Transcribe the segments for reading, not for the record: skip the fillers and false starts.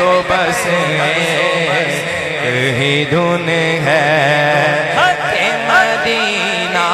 تو بس کہیں دھن ہے کہ مدینہ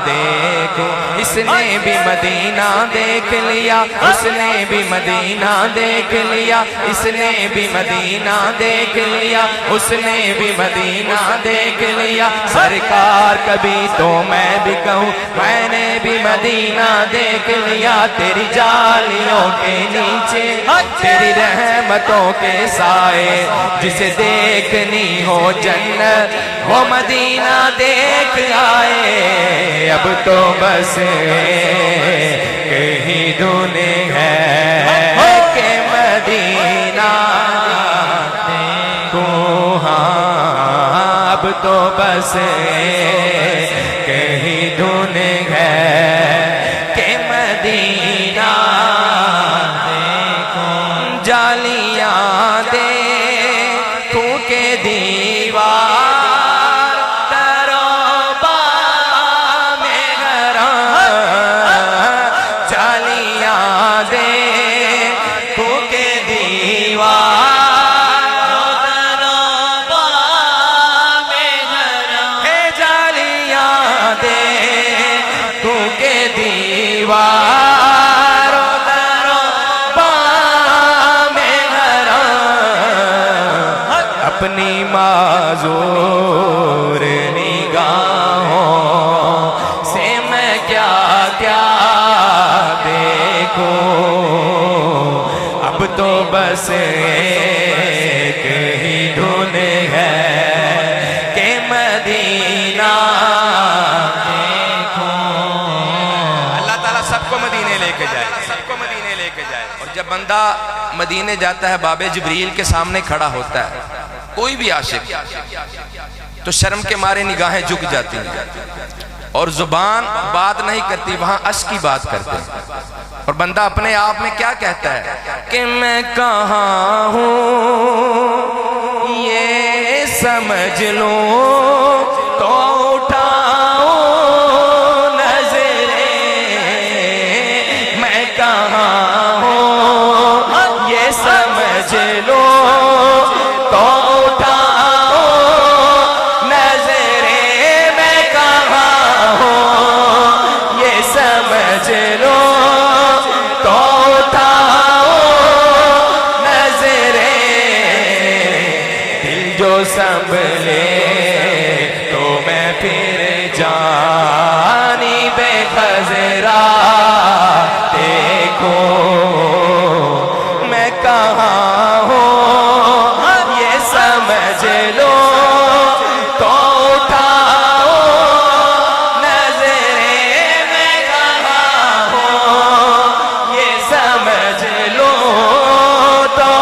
دیکھو، اس نے بھی مدینہ دیکھ لیا، اس نے بھی مدینہ دیکھ لیا، اس نے بھی مدینہ دیکھ لیا، اس نے بھی مدینہ دیکھ لیا۔ سرکار کبھی تو میں بھی کہوں میں نے بھی مدینہ دیکھ لیا، تیری جالیوں کے نیچے تیری رحمتوں کے سائے، جسے دیکھنی ہو جنت وہ مدینہ دیکھ آئے۔ اب تو بس کہیں دھن ہے کہ مدینہ دیکھو، ہاں اب تو بس کہیں دھن ہے کہ مدینہ دیکھو۔ جالیاں دیکھوں کہ دیوار اپنی معذور نگاہوں سے میں کیا کیا دیکھوں، اب تو بس کہیں دھن ہے کہ مدینہ دیکھو۔ اللہ تعالیٰ سب کو مدینے لے کے جائے، سب کو مدینے لے کے جائے۔ اور جب بندہ مدینے جاتا ہے، باب جبریل کے سامنے کھڑا ہوتا ہے، کوئی بھی عاشق تو شرم کے مارے نگاہیں جھک جاتی ہیں اور زبان بات نہیں کرتی، وہاں عشق کی بات کرتے ہیں۔ اور بندہ اپنے آپ میں کیا کہتا ہے کہ میں کہاں ہوں یہ سمجھ لوں تو اٹھاؤں نظریں، میں کہاں ہوں یہ سمجھ لوں تو سنبھلے تو میں پھر جانی بے خزرا دیکھوں، میں کہاں ہوں یہ سمجھ لو تو اٹھاؤ نظریں، میں کہاں ہوں یہ سمجھ لو تو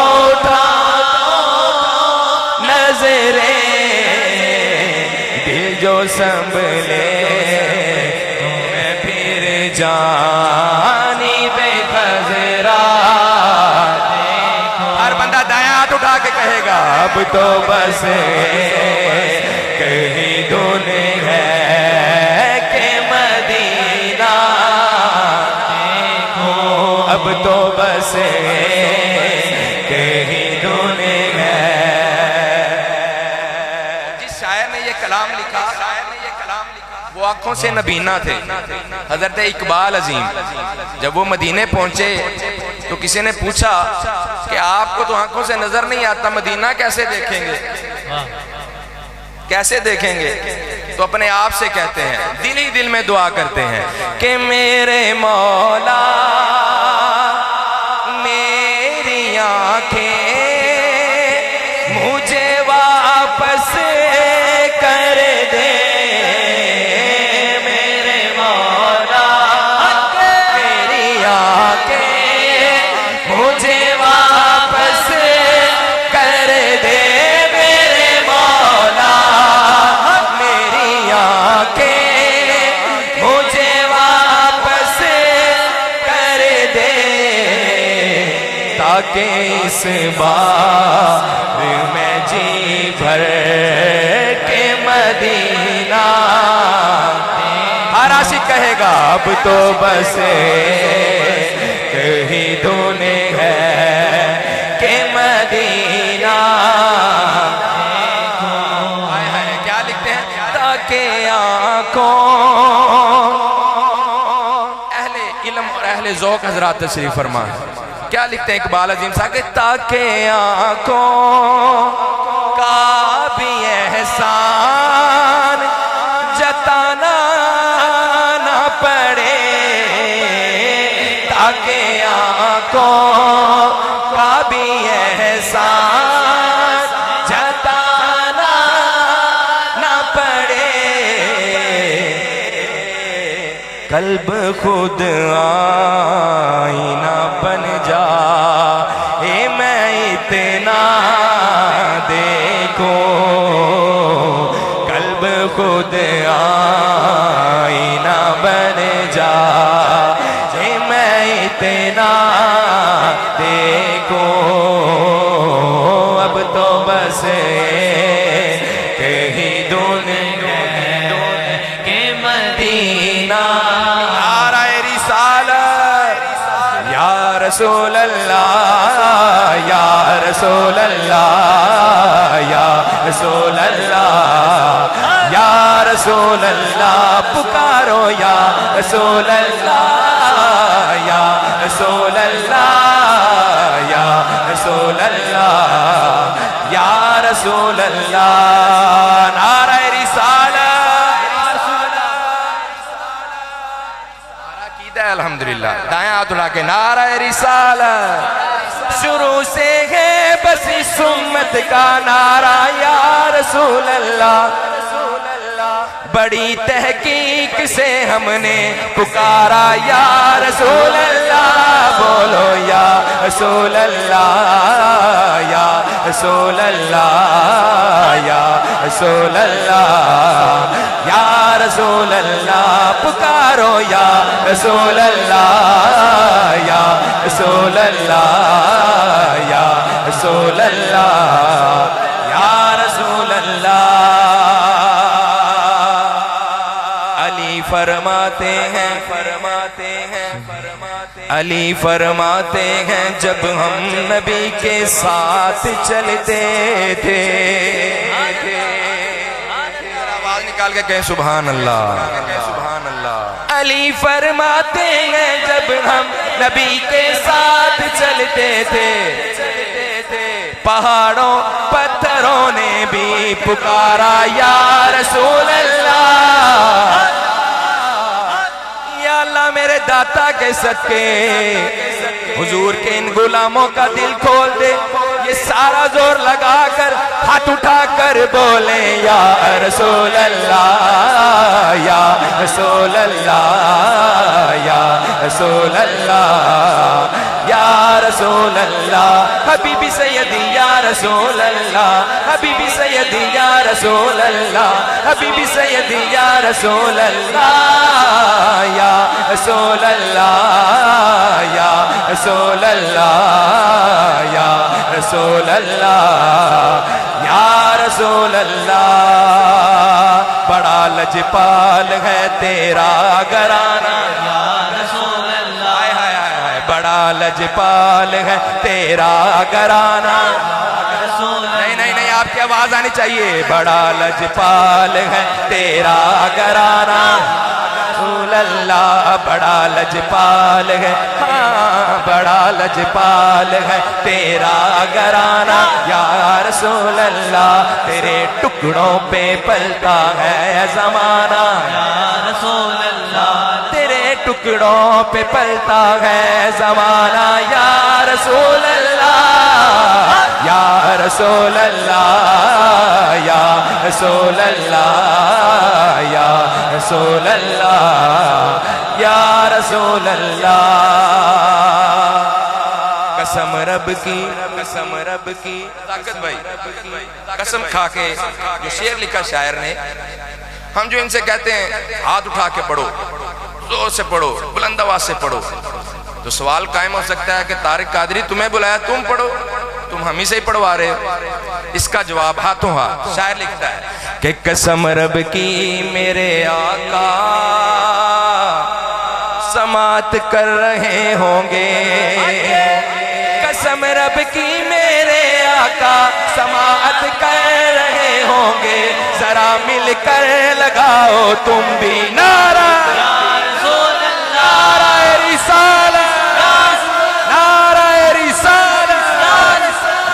جو سنبھلے تو میں پھر جانی بے خزرا دیکھوں۔ ہر بندہ دائیں ہاتھ اٹھا کے کہے گا اب تو بس کہیں دھن ہے کہ مدینہ دیکھو، اب تو بس کہیں دھن ہے۔ کلام لکھا وہ آنکھوں سے نبینہ تھے، حضرت اقبال عظیم۔ جب وہ مدینے پہنچے تو کسی نے پوچھا کہ آپ کو تو آنکھوں سے نظر نہیں آتا، مدینہ کیسے دیکھیں گے، کیسے دیکھیں گے؟ تو اپنے آپ سے کہتے ہیں، دل ہی دل میں دعا کرتے ہیں کہ میرے مولا میری آنکھیں مجھے واپس کر دے، میرے مولا میری آنکھیں مجھے واپس کر دے، میرے مولا میری آنکھیں مجھے واپس کر دے، تاکہ اس بار میں جی بھر کے مدینہ۔ ہر عاشق کہے گا اب تو بس کہیں دھن ہے کہ مدینہ کیا لکھتے ہیں تاکہ آنکھوں اہل علم اور اہل ذوق حضرات تشریف فرما کیا لکھتے ہیں اقبال عظیم صاحب کہ تاکہ آنکھوں کا بھی احسان جتانا نہ پڑے تاکہ آنکھوں کا بھی احسان جتانا نہ پڑے قلب خود آئینہ بن جا اے میں اتنا دیکھو قلب خود آئینہ بن جا اے میں اتنا دیکھو اب تو بس کہیں دنیا کے مدینہ رسول اللہ یا رسول اللہ یا رسول اللہ یا رسول اللہ پکارو یا رسول اللہ یا رسول اللہ یا رسول اللہ یا رسول اللہ نعرہ رسالت الحمدللہ دائیں ہاتھ اٹھا کے نعرہ رسالت شروع سے ہے بس اس امت کا نعرہ یا رسول اللہ بڑی تحقیق سے ہم نے پکارا یا رسول اللہ بولو یا رسول اللہ یا رسول اللہ یا رسول اللہ یا رسول اللہ پکارو یا رسول اللہ یا رسول اللہ یا رسول اللہ یا رسول اللہ علی فرماتے ہیں جب ہم نبی کے ساتھ چلتے تھے آواز نکال کے کہیں سبحان اللہ سبحان اللہ علی فرماتے ہیں جب ہم نبی کے ساتھ چلتے تھے پہاڑوں پتھروں نے بھی پکارا یا رسول اللہ یا اللہ میرے داتا کے صدقے حضور کے ان غلاموں کا دل کھول دے یہ سارا زور لگا کر ہاتھ اٹھا کر بولے یا رسول اللہ یا رسول اللہ یا رسول اللہ یا رسول اللہ حبیبی سیدی یا رسول اللہ حبیبی سیدی یا رسول اللہ حبیبی سیدی یا رسول اللہ یا رسول اللہ یا رسول اللہ یا رسول اللہ یا رسول اللہ بڑا لجپال ہے تیرا گھرانہ یا رسول اللہ بڑا لجپال ہے تیرا گھرانہ نہیں آپ کی آواز آنی چاہیے بڑا لجپال ہے تیرا گھرانہ رسول اللہ بڑا لجپال ہے ہاں بڑا لجپال ہے تیرا گھرانہ یا رسول اللہ تیرے ٹکڑوں پہ پلتا ہے زمانہ یا رسول اللہ تیرے ٹکڑوں پہ پلتا ہے زمانہ یا رسول اللہ یا رسول اللہ یا رسول اللہ یا رسول اللہ یا رسول اللہ قسم رب کی طاقت بھائی قسم کھا کے جو شعر لکھا شاعر نے ہم جو ان سے کہتے ہیں ہاتھ اٹھا کے پڑھو زور سے پڑھو بلند آواز سے پڑھو تو سوال قائم ہو سکتا ہے کہ طارق قادری تمہیں بلایا تم پڑھو تم ہم ہی سے ہی پڑھوا رہے ہو اس کا جواب ہاتھوں ہاتھ شاعر لکھتا ہے کہ قسم رب کی میرے آقا سماعت کر رہے ہوں گے قسم رب کی میرے لگاؤ تم بھی نعرہ نعرہ رسالت نعرہ رسالت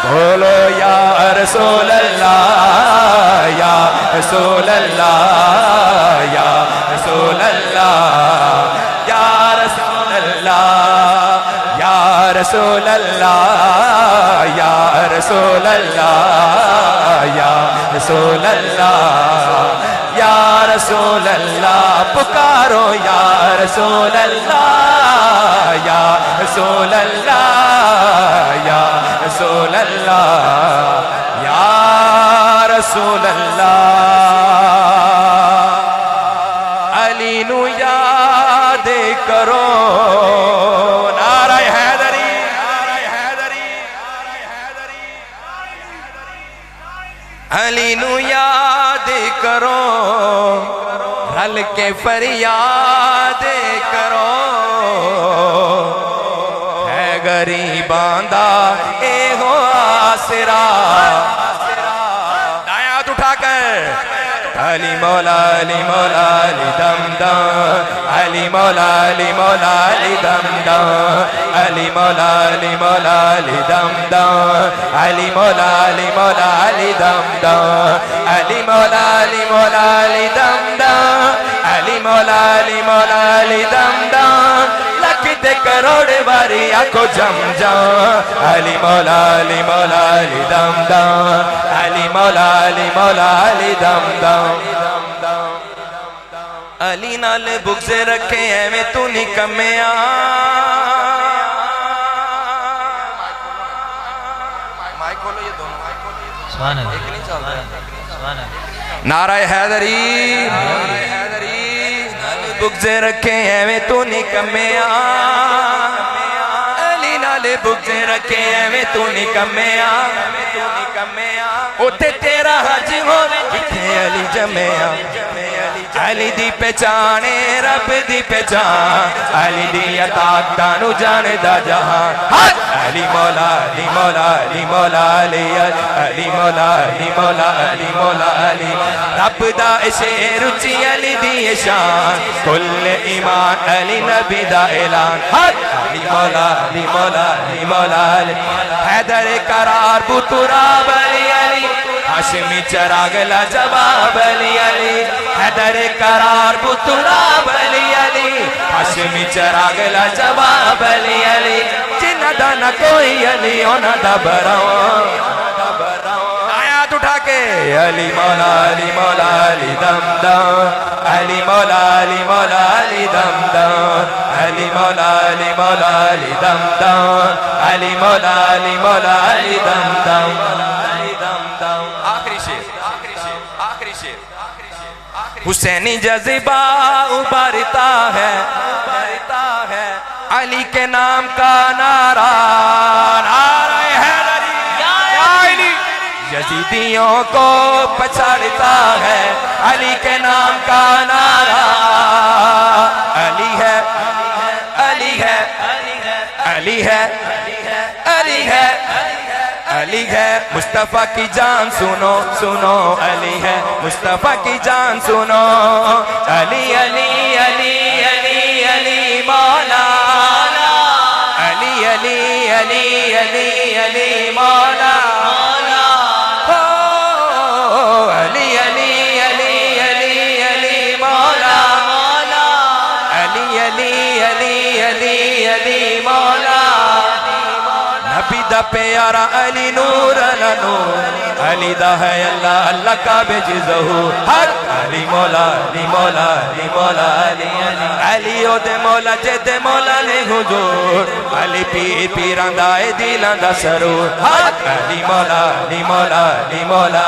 بولو یا رسول اللہ یا رسول اللہ یا رسول اللہ یا رسول اللہ یا رسول اللہ یا رسول اللہ یا رسول اللہ یا رسول اللہ پکارو یا رسول اللہ یا رسول اللہ یا رسول اللہ یا رسول اللہ علی نو یاد کرو نعرہ حیدری علی نو یاد کرو رل کے فریاد کرو ہے غریباں دا اے ہو آسرا دائیں ہاتھ اٹھا کر علی مولا علی مولا علی دم دم علی مولا علی مولا علی دم دم علی مولا علی مولا علی دم دم علی مولا علی مولا علی دم دم علی مولا علی مولا علی دم دم علی مولا علی مولا علی دم دم لکھتے کروڑ باری آنکھو جم جم علی مولا علی مولا علی دم دم علی مولا علی مولا علی دم دم علی نال بغض رکھے ایویں تو نکمیاں نعرہ حیدری بغض رکھے ایویں تو نکمیاں علی نال بغض رکھے ایویں تو نکمیاں اوتے تیرا حج ہووے جتھے علی جمعیاں علی دی پہچانے رب دی پہچان علی دی عطا تانو جانے دا جہان علی مولا علی مولا علی مولا علی علی مولا علی مولا علی مولا علی رب دا شیر اچھی علی دی شان کل ایمان علی نبی دا اعلان علی مولا علی مولا علی مولا علی حیدر قرار بطراب علی علی ہاشمی چراغ لاجواب علی علی حیدر قرار بطراب علی علی ہاشمی چراغ لاجواب علی علی جنہ دا نہ کوئی علی اونا دا براؤں آیات اٹھا کے علی مولا علی مولا علی دم دم علی مولا علی مولا علی دم دم علی مولا علی مولا علی دم دم علی مولا علی مولا علی دم دم آخری شیر حسینی جذبہ ابھرتا ہے علی کے نام کا نعرہ نعرہ حیدری یزیدیوں کو پچھاڑتا ہے علی کے نام کا نعرہ علی ہے علی ہے علی ہے علی ہے علی ہے مصطفیٰ کی جان سنو سنو علی ہے مصطفیٰ کی جان سنو علی علی علی علی علی مولا علی علی علی علی علی مولا علی علی علی علی علی مولا علی علی علی علی علی مولا نبی دا پیارا علی نور نور علی دا ہے اللہ اللہ کا بھیجی ظہور حق علی مولا علی مولا علی مولا علی علی او دے مولا جے دے مولا نے حضور علی پیر پیران دائے دیلان دا سرور حق علی مولا علی مولا علی مولا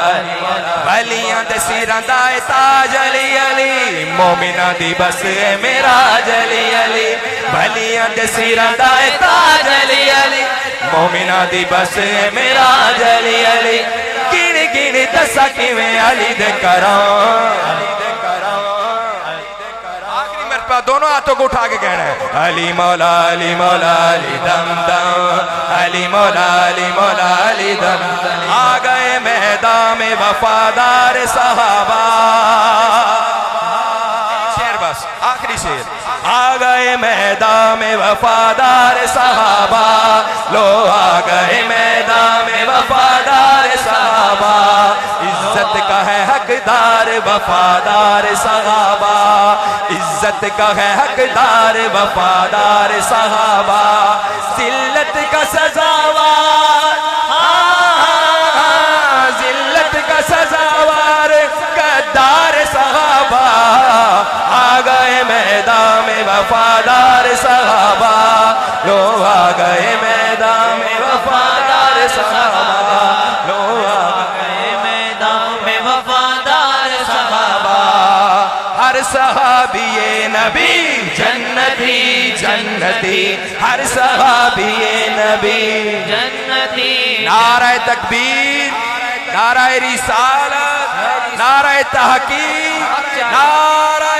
ولیاں دے سیران دائے تاج علی علی مومنہ دی بس اے میراج علی علی ولیاں دے سیران دائے تاج علی علی مومنہ دی بس میراج علی علی گینی گینی دسا کیویں علی دے کرام آخری مرتبہ دونوں ہاتھوں کو اٹھا کے کہنا ہے علی مولا علی مولا علی دم دم علی مولا علی مولا علی دم دم آ گئے میدان میں وفادار صحابہ آخری شیر آ گئے میدان میں وفادار صحابہ لو آ گئے میدان میں وفادار صحابہ عزت کا ہے حقدار وفادار صحابہ عزت کا ہے حقدار وفادار صحابہ ذلت کا سزاوار ذلت کا سزاوار غدار صحابہ آ گئے میدان میں وفادار صحابہ لو آ گئے میدان میں وفادار صحابہ لو آ گئے میدان میں وفادار صحابہ ہر صحابی نبی جنتی جنتی ہر صحابی نبی جنتی نعرہ تکبیر نعرہ رسالت نعرہ تحقیق نعرہ